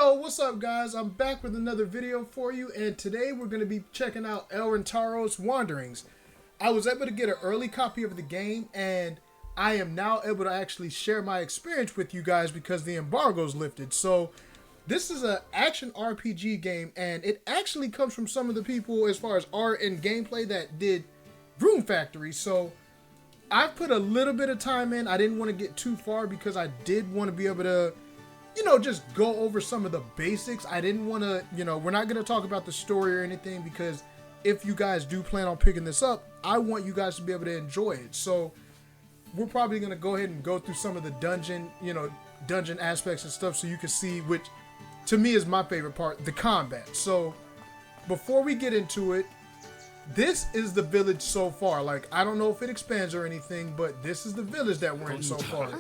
Yo, what's up guys? I'm back with another video for you, and today we're going to be checking out Elrentaros Wanderings. I was able to get an early copy of the game, and I am now able to actually share my experience with you guys because the embargo's lifted. So this is an action RPG game, and it actually comes from some of the people as far as art and gameplay that did Room Factory. So I've put a little bit of time in. I didn't want to get too far because I did want to be able to, just go over some of the basics. I didn't want to, we're not going to talk about the story or anything because if you guys do plan on picking this up, I want you guys to be able to enjoy it. So we're probably going to go ahead and go through some of the dungeon aspects and stuff so you can see, which to me is my favorite part, the combat. So before we get into it, this is the village so far. Like, I don't know if it expands or anything, but this is the village that we're in so far.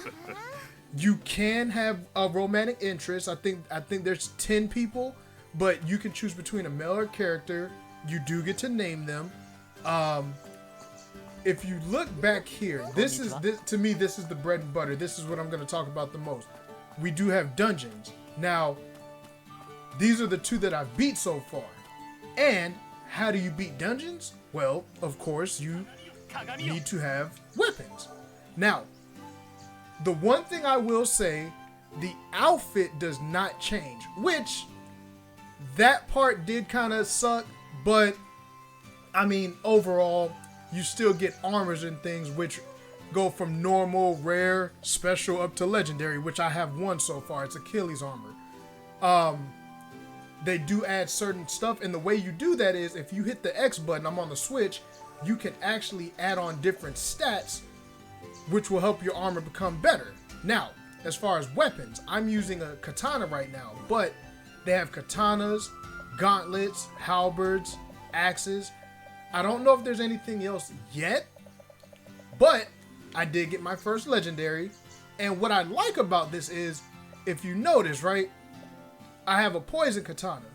You can have a romantic interest. I think there's 10 people, but you can choose between a male or character. You do get to name them. If you look back here, to me, this is the bread and butter. This is what I'm going to talk about the most. We do have dungeons. Now, these are the two that I've beat so far. And how do you beat dungeons? Well, of course, you need to have weapons. Now, the one thing I will say, the outfit does not change, which that part did kind of suck, but I mean, overall, you still get armors and things which go from normal, rare, special up to legendary, which I have one so far. It's Achilles armor. They do add certain stuff, and the way you do that is if you hit the X button, I'm on the Switch, you can actually add on different stats which will help your armor become better. Now, as far as weapons, I'm using a katana right now, but they have katanas, gauntlets, halberds, axes. I don't know if there's anything else yet, but I did get my first legendary, and what I like about this is, if you notice, right, I have a poison katana.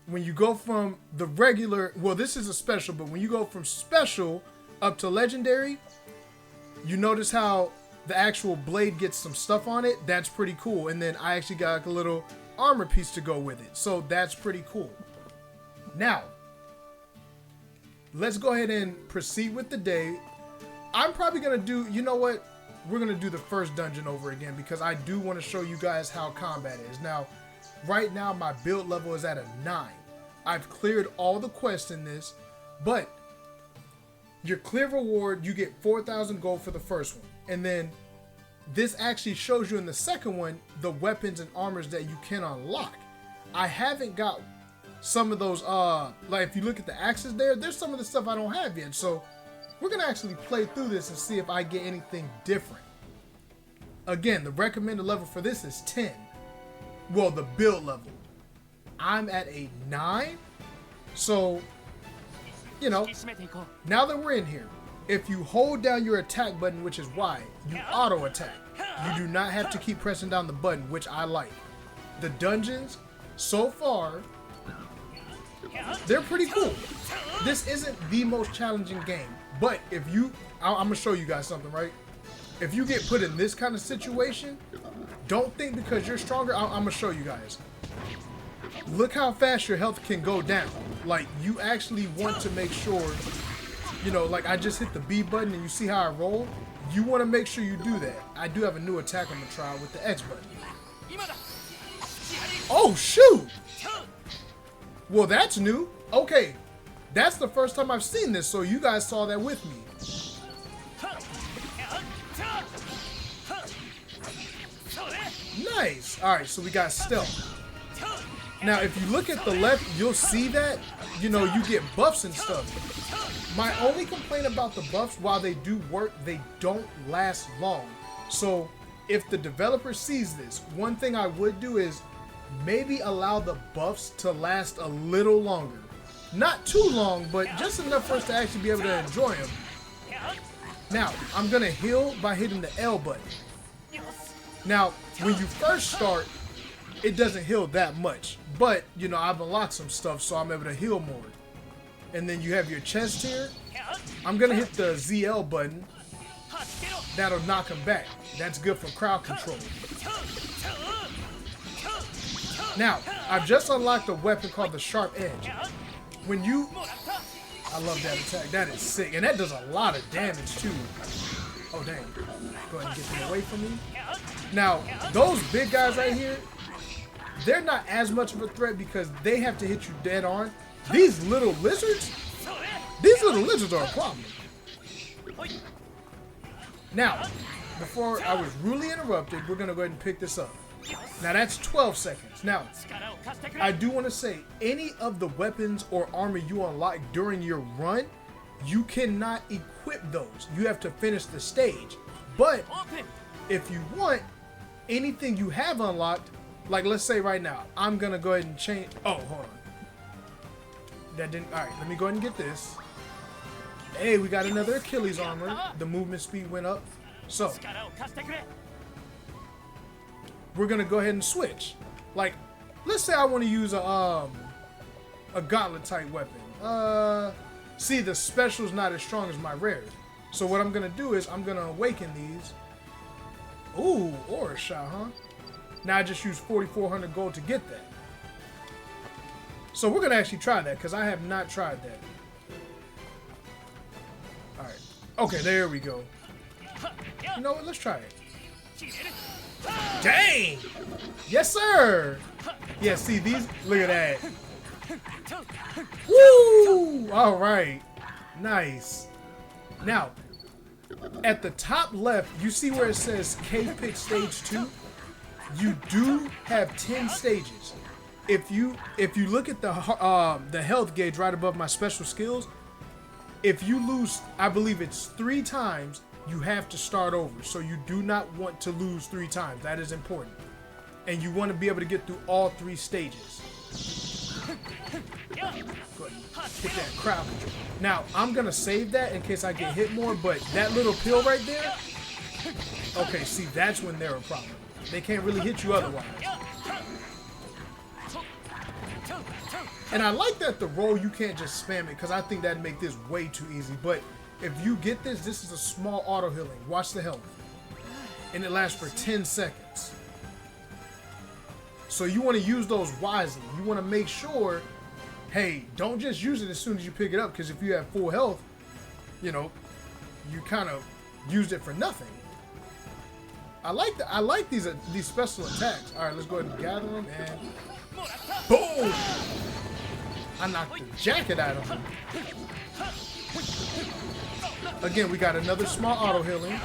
When you go from the regular, well, this is a special, but when you go from special up to legendary, you notice how the actual blade gets some stuff on it. That's pretty cool. And then I actually got like a little armor piece to go with it. So that's pretty cool. Now, let's go ahead and proceed with the day. I'm probably going to do, you know what? We're going to do the first dungeon over again because I do want to show you guys how combat is. Now, right now, my build level is at a 9. I've cleared all the quests in this, but your clear reward, you get 4,000 gold for the first one. And then this actually shows you in the second one, the weapons and armors that you can unlock. I haven't got some of those, like if you look at the axes there's some of the stuff I don't have yet. So we're going to actually play through this and see if I get anything different. Again, the recommended level for this is 10. Well, the build level. I'm at a 9. So, now that we're in here, if you hold down your attack button, which is Y, you auto attack. You do not have to keep pressing down the button, which I like. The dungeons, so far, they're pretty cool. This isn't the most challenging game, but if I'm gonna show you guys something, right? If you get put in this kind of situation, don't think because you're stronger, I'm gonna show you guys. Look how fast your health can go down. Like, you actually want to make sure, like I just hit the B button and you see how I roll? You want to make sure you do that. I do have a new attack on the trial with the X button. Oh, shoot! Well, that's new. Okay, that's the first time I've seen this, so you guys saw that with me. Nice. All right, so we got stealth. Now, if you look at the left, you'll see that, you get buffs and stuff. My only complaint about the buffs, while they do work, they don't last long. So, if the developer sees this, one thing I would do is maybe allow the buffs to last a little longer. Not too long, but just enough for us to actually be able to enjoy them. Now, I'm going to heal by hitting the L button. Now, when you first start, it doesn't heal that much. But, I've unlocked some stuff, so I'm able to heal more. And then you have your chest here. I'm going to hit the ZL button. That'll knock him back. That's good for crowd control. Now, I've just unlocked a weapon called the Sharp Edge. When you... I love that attack. That is sick. And that does a lot of damage, too. Oh, dang. Go ahead and get them away from me. Now, those big guys right here, they're not as much of a threat because they have to hit you dead on. These little lizards are a problem. Now, before I was rudely interrupted, we're going to go ahead and pick this up. Now, that's 12 seconds. Now, I do want to say, any of the weapons or armor you unlock during your run, you cannot equip those. You have to finish the stage. But if you want, anything you have unlocked, like let's say right now, I'm going to go ahead and change. Oh, hold on. That didn't. All right, let me go ahead and get this. Hey, we got another Achilles armor. The movement speed went up. So, we're going to go ahead and switch. Like, let's say I want to use a gauntlet type weapon. See, the special's not as strong as my rare. So what I'm going to do is I'm going to awaken these. Ooh, aura shot, huh? Now I just used 4,400 gold to get that. So we're going to actually try that because I have not tried that. Alright. Okay, there we go. You know what? Let's try it. Dang! Yes, sir! Yeah, see these? Look at that. Woo! Alright. Nice. Now, at the top left, you see where it says Cave Pit Stage 2? You do have 10 stages. If you look at the health gauge right above my special skills, if you lose, I believe it's 3 times, you have to start over. So you do not want to lose 3 times. That is important. And you want to be able to get through all 3 stages. Go ahead. Hit that crowd. Now, I'm going to save that in case I get hit more, but that little pill right there, okay, see, that's when they're a problem. They can't really hit you otherwise. And I like that the roll, you can't just spam it, because I think that'd make this way too easy. But if you get this, this is a small auto healing. Watch the health. And it lasts for 10 seconds. So you want to use those wisely. You want to make sure, hey, don't just use it as soon as you pick it up, because if you have full health, you know, you kind of used it for nothing. I like these special attacks. All right, let's go ahead and gather them and boom! I knocked the jacket out of him. Again, we got another small auto healing.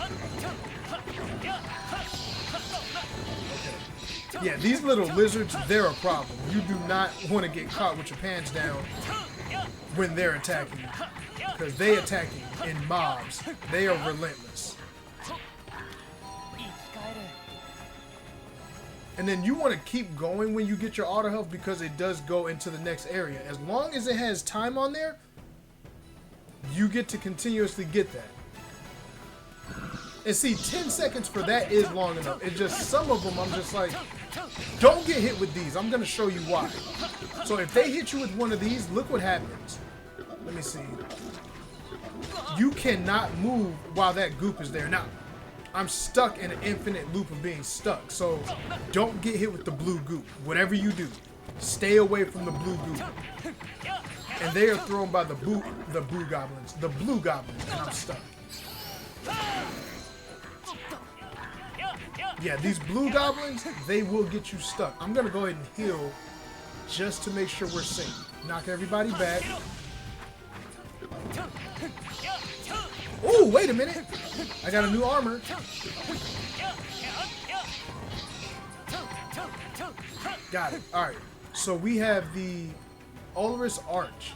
Okay. Yeah, these little lizards, they're a problem. You do not want to get caught with your pants down when they're attacking you, because they attack you in mobs. They are relentless. And then you want to keep going when you get your auto health, because it does go into the next area. As long as it has time on there, you get to continuously get that. And see, 10 seconds for that is long enough. It's just some of them I'm just like, don't get hit with these. I'm going to show you why. So if they hit you with one of these, look what happens. Let me see. You cannot move while that goop is there. Now, I'm stuck in an infinite loop of being stuck. So don't get hit with the blue goop. Whatever you do, stay away from the blue goop. And they are thrown by the blue goblins. The blue goblins, and I'm stuck. Yeah, these blue goblins, they will get you stuck. I'm gonna go ahead and heal just to make sure we're safe. Knock everybody back. Oh, wait a minute. I got a new armor. Got it. All right. So we have the Ulrus Arch.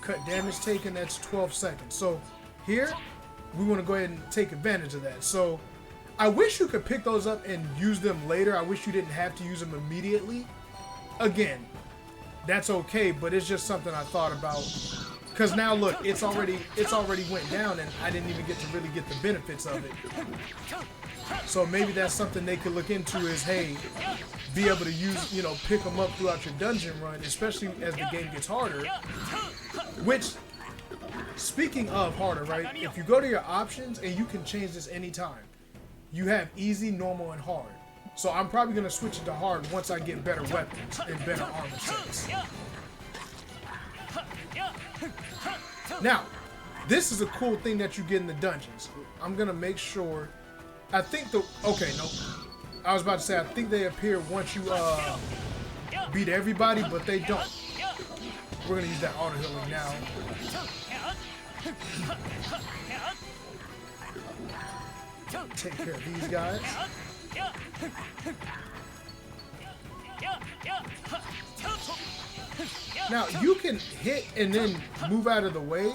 Cut damage taken, that's 12 seconds. So here, we want to go ahead and take advantage of that. So I wish you could pick those up and use them later. I wish you didn't have to use them immediately. Again, that's okay, but it's just something I thought about. Because now look, it's already went down and I didn't even get to really get the benefits of it. So maybe that's something they could look into is, hey, be able to use, you know, pick them up throughout your dungeon run, especially as the game gets harder. Which, speaking of harder, right? If you go to your options, and you can change this anytime. You have easy, normal, and hard. So I'm probably going to switch it to hard once I get better weapons and better armor sets. Now, this is a cool thing that you get in the dungeons. I'm going to make sure. I think the... Okay, no. I was about to say, I think they appear once you beat everybody, but they don't. We're going to use that auto healing now. Take care of these guys. Now, you can hit and then move out of the way,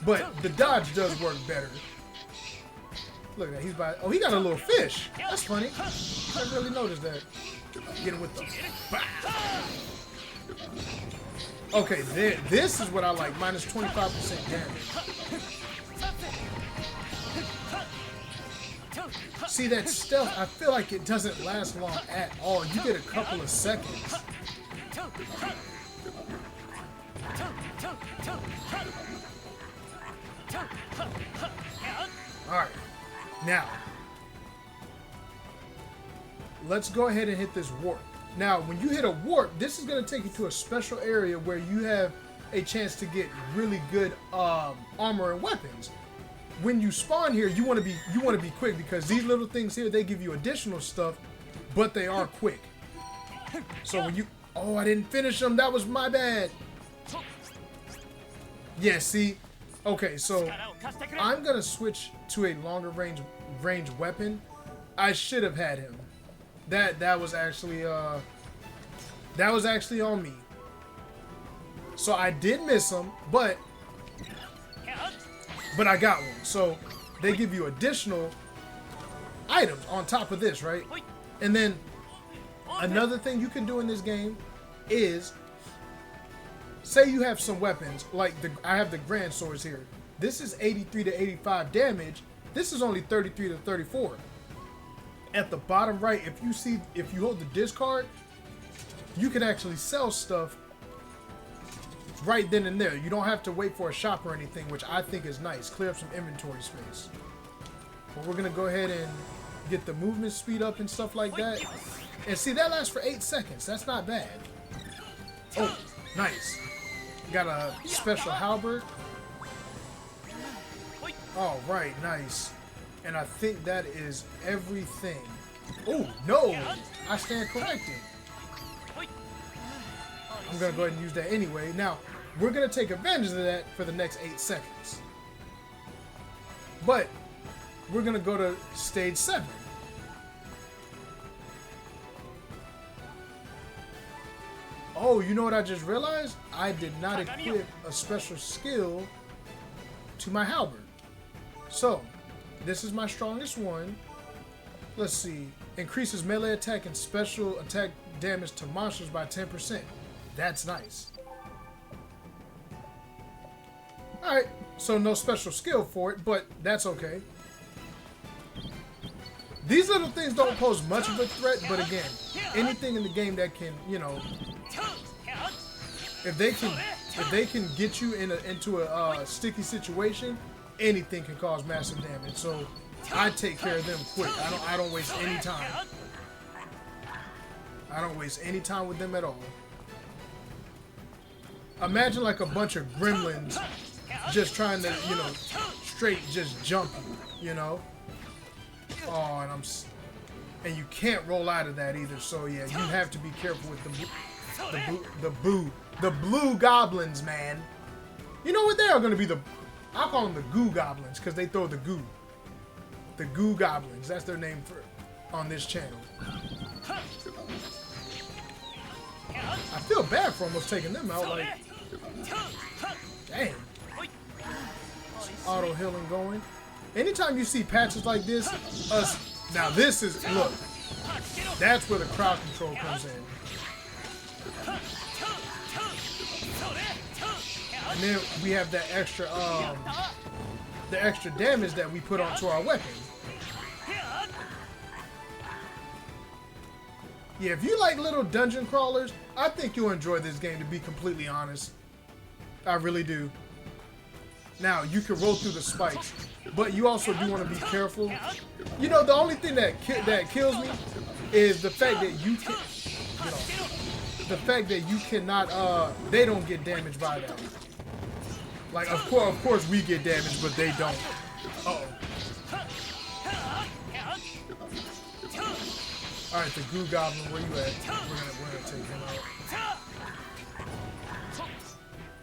but the dodge does work better. Look at that. He's by... Oh, he got a little fish. That's funny. I didn't really notice that. Get him with the... Okay, this is what I like. Minus 25% damage. See, that stealth, I feel like it doesn't last long at all. You get a couple of seconds. Alright. Now, let's go ahead and hit this warp. Now, when you hit a warp, this is going to take you to a special area where you have a chance to get really good armor and weapons. When you spawn here, you want to be quick, because these little things here, they give you additional stuff, but they are quick. So when you... Oh, I didn't finish them. That was my bad. Yeah, see? Okay, so I'm going to switch to a longer range weapon. I should have had him. That was actually on me. So I did miss him, but I got one. So they give you additional items on top of this, right? And then another thing you can do in this game is, say you have some weapons, like I have the Grand Swords here. This is 83 to 85 damage. This is only 33 to 34. At the bottom right, if you hold the discard, you can actually sell stuff right then and there. You don't have to wait for a shop or anything, which I think is nice. Clear up some inventory space. But we're gonna go ahead and get the movement speed up and stuff like that. And see, that lasts for 8 seconds. That's not bad. Oh, nice. Got a special halberd. All right, nice. And I think that is everything. Oh, no! I stand corrected. I'm going to go ahead and use that anyway. Now, we're going to take advantage of that for the next 8 seconds. But, we're going to go to stage 7. Oh, you know what I just realized? I did not equip a special skill to my halberd. So, this is my strongest one. Let's see. Increases melee attack and special attack damage to monsters by 10%. That's nice. Alright, so no special skill for it, but that's okay. These little things don't pose much of a threat, but again, anything in the game that can, you know, if they can get you into a sticky situation, anything can cause massive damage. So I take care of them quick. I don't waste any time. I don't waste any time with them at all. Imagine like a bunch of gremlins just trying to, you know, straight just jump you, you know. Oh, and you can't roll out of that either. So yeah, you have to be careful with the blue goblins, man. You know what? They are going to be I'll call them the goo goblins, because they throw the goo. The goo goblins. That's their name on this channel. I feel bad for almost taking them out. Like, dang. Auto healing going. Anytime you see patches like this, now this is, look, that's where the crowd control comes in. And then we have that extra, the extra damage that we put onto our weapon. Yeah, if you like little dungeon crawlers, I think you'll enjoy this game, to be completely honest. I really do. Now, you can roll through the spikes, but you also do want to be careful. You know, the only thing that kills me is the fact that you can, you know, the fact that you cannot, they don't get damaged by that. Like, of course we get damaged, but they don't. Uh-oh. Alright, the Goo Goblin, where you at? We're gonna take him out.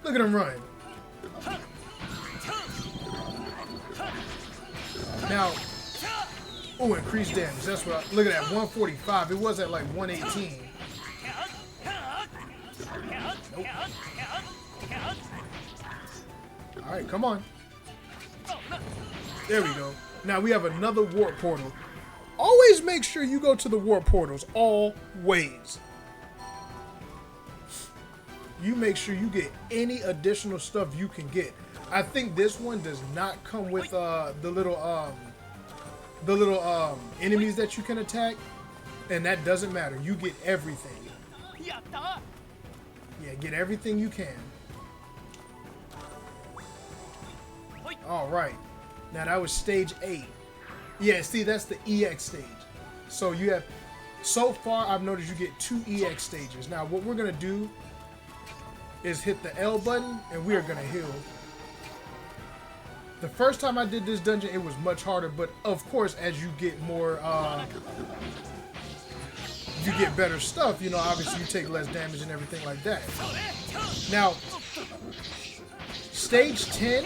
Look at him run. Now, oh, increased damage. That's what look at that, 145. It was at like 118. Nope. Alright, come on. There we go. Now we have another warp portal. Always make sure you go to the warp portals. Always. You make sure you get any additional stuff you can get. I think this one does not come with the little enemies that you can attack, and that doesn't matter. You get everything. Yeah, get everything you can. All right. Now that was stage 8. Yeah, see, that's the EX stage. So you have, so far I've noticed you get 2 EX stages. Now what we're gonna do is hit the L button and we are gonna heal. The first time I did this dungeon, it was much harder, but of course, as you get more, you get better stuff, you know, obviously you take less damage and everything like that. Now, stage 10,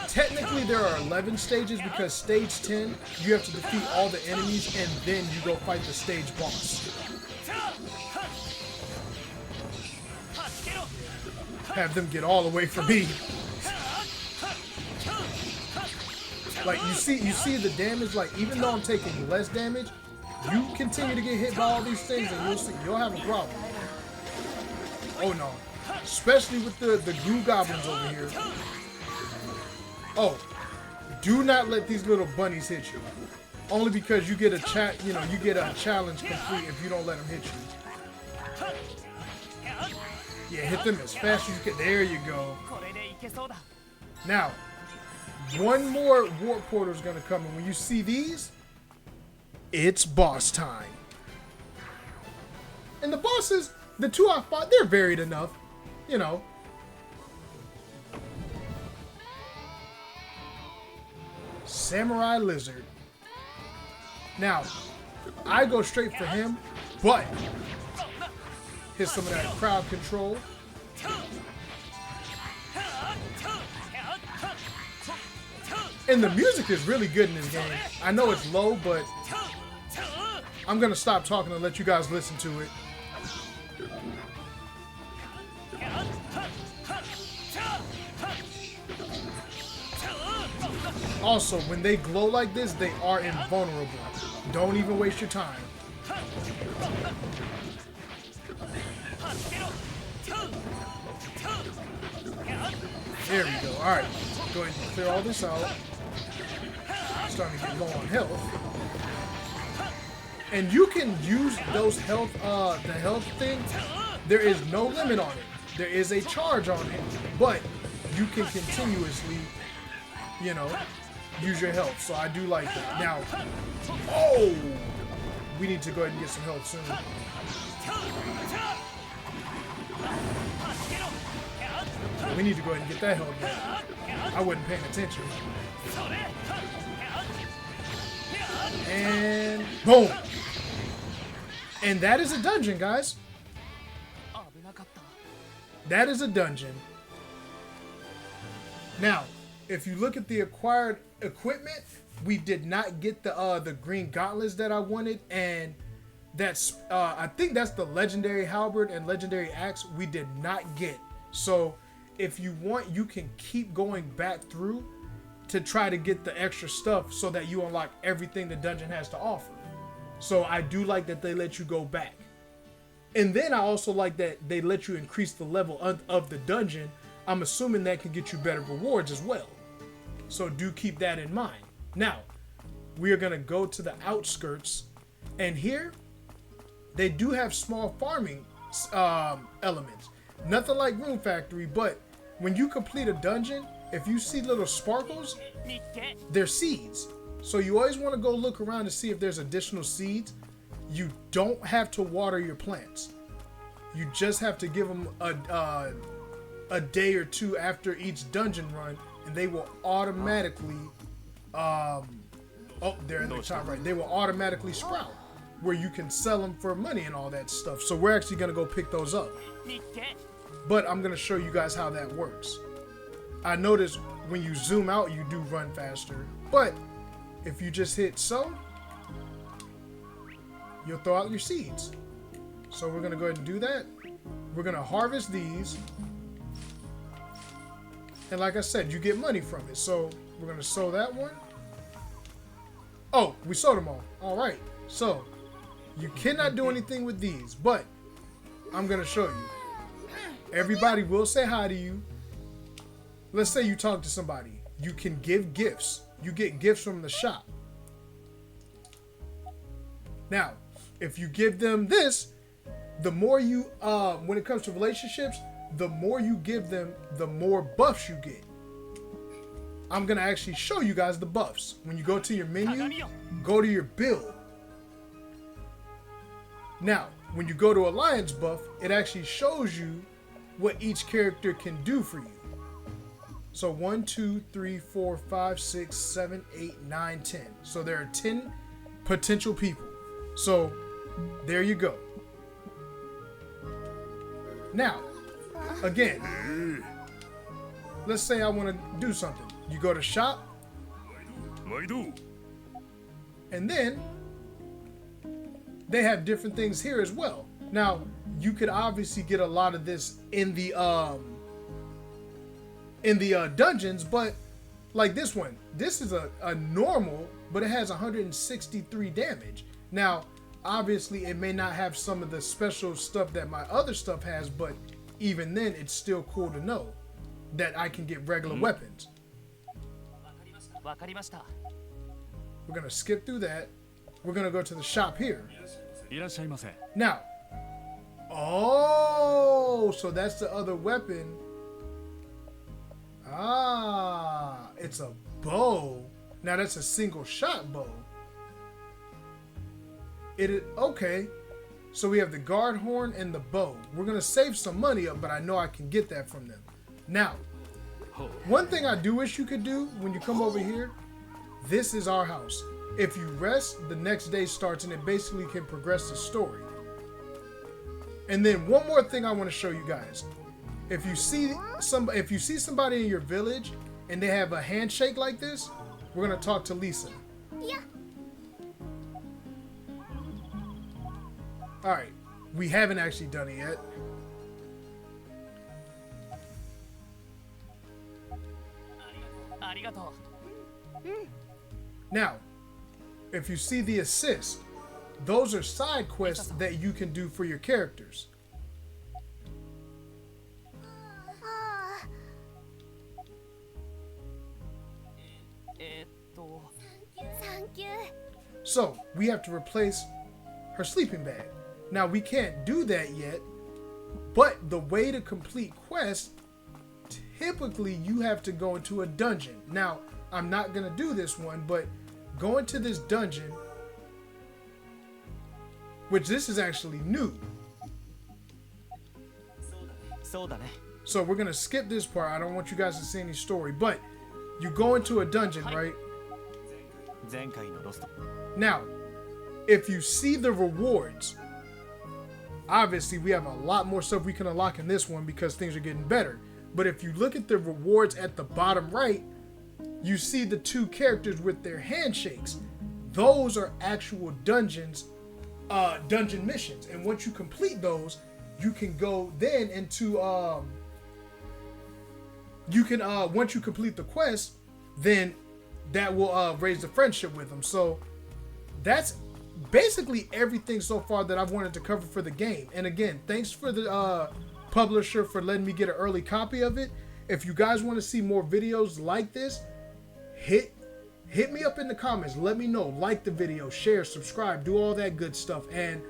technically there are 11 stages because stage 10, you have to defeat all the enemies and then you go fight the stage boss. Have them get all away from me. Like you see the damage, like even though I'm taking less damage, you continue to get hit by all these things and you'll have a problem. Oh no. Especially with the Goo Goblins over here. Oh, do not let these little bunnies hit you. Only because you get a challenge complete if you don't let them hit you. Yeah, hit them as fast as you can. There you go. Now, one more warp portal is gonna come, and when you see these, it's boss time. And the bosses, the 2 I fought, they're varied enough, you know. Samurai Lizard. Now, I go straight for him, but hit some of that crowd control. And the music is really good in this game. I know it's low, but I'm gonna stop talking and let you guys listen to it. Also, when they glow like this, they are invulnerable. Don't even waste your time. There we go. Alright. Go ahead and clear all this out. Starting to get low on health. And you can use those health, the health thing. There is no limit on it. There is a charge on it, but you can continuously, you know, use your health. So I do like that. Now, oh, we need to go ahead and get some health soon. We need to go ahead and get that health back. I wasn't paying attention. And boom. And that is a dungeon, guys. That is a dungeon. Now, if you look at the acquired equipment, we did not get the green gauntlets that I wanted, and that's I think that's the legendary halberd and legendary axe we did not get. So if you want, you can keep going back through to try to get the extra stuff so that you unlock everything the dungeon has to offer. So I do like that they let you go back. And then I also like that they let you increase the level of the dungeon. I'm assuming that can get you better rewards as well. So do keep that in mind. Now, we are going to go to the outskirts. And here, they do have small farming elements. Nothing like Room Factory, but when you complete a dungeon, if you see little sparkles, they're seeds. So you always want to go look around to see if there's additional seeds. You don't have to water your plants. You just have to give them a day or two after each dungeon run, and they will automatically they're in the top right. They will automatically sprout, where you can sell them for money and all that stuff. So we're actually gonna go pick those up. But I'm gonna show you guys how that works. I noticed when you zoom out, you do run faster. But if you just hit so, you'll throw out your seeds. So we're gonna go ahead and do that. We're gonna harvest these. And like I said, you get money from it. So we're gonna sow that one. Oh, we sold them all. All right. So you cannot do anything with these, but I'm gonna show you. Everybody will say hi to you. Let's say you talk to somebody. You can give gifts. You get gifts from the shop. Now, if you give them this, the more you, when it comes to relationships, the more you give them, the more buffs you get. I'm going to actually show you guys the buffs. When you go to your menu, go to your build. Now, when you go to Alliance buff, it actually shows you what each character can do for you. So 1, 2, 3, 4, 5, 6, 7, 8, 9, 10. So there are 10 potential people. So there you go. Now, again, let's say I want to do something. You go to shop, and then they have different things here as well. Now, you could obviously get a lot of this in the dungeons, but like this one, this is a normal, but it has 163 damage. Now, obviously, it may not have some of the special stuff that my other stuff has, but even then, it's still cool to know that I can get regular weapons. We're gonna skip through that. We're gonna go to the shop here. Now, oh, so that's the other weapon. Ah, it's a bow. Now that's a single shot bow. Okay. So we have the guard horn and the bow. We're gonna save some money up, but I know I can get that from them. Now, one thing I do wish you could do when you come over here, this is our house. If you rest, the next day starts, and it basically can progress the story. And then one more thing I want to show you guys. If you see somebody in your village and they have a handshake like this, we're gonna talk to Lisa. Yeah. All right, we haven't actually done it yet. Now, if you see the assist, those are side quests that you can do for your characters. So, we have to replace her sleeping bag. Now, we can't do that yet, but the way to complete quests, typically you have to go into a dungeon. Now, I'm not going to do this one, but go into this dungeon, which this is actually new. So we're going to skip this part. I don't want you guys to see any story, but you go into a dungeon, right? Now, if you see the rewards, obviously we have a lot more stuff we can unlock in this one because things are getting better. But if you look at the rewards at the bottom right, you see the two characters with their handshakes. Those are actual dungeons, dungeon missions. And once you complete those, you can go then into, once you complete the quest, then that will raise the friendship with them. So that's basically everything so far that I've wanted to cover for the game. And again, thanks for the publisher for letting me get an early copy of it. If you guys want to see more videos like this, hit me up in the comments. Let me know. Like the video, share, subscribe, do all that good stuff. And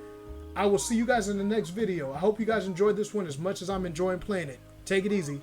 I will see you guys in the next video. I hope you guys enjoyed this one as much as I'm enjoying playing it. Take it easy.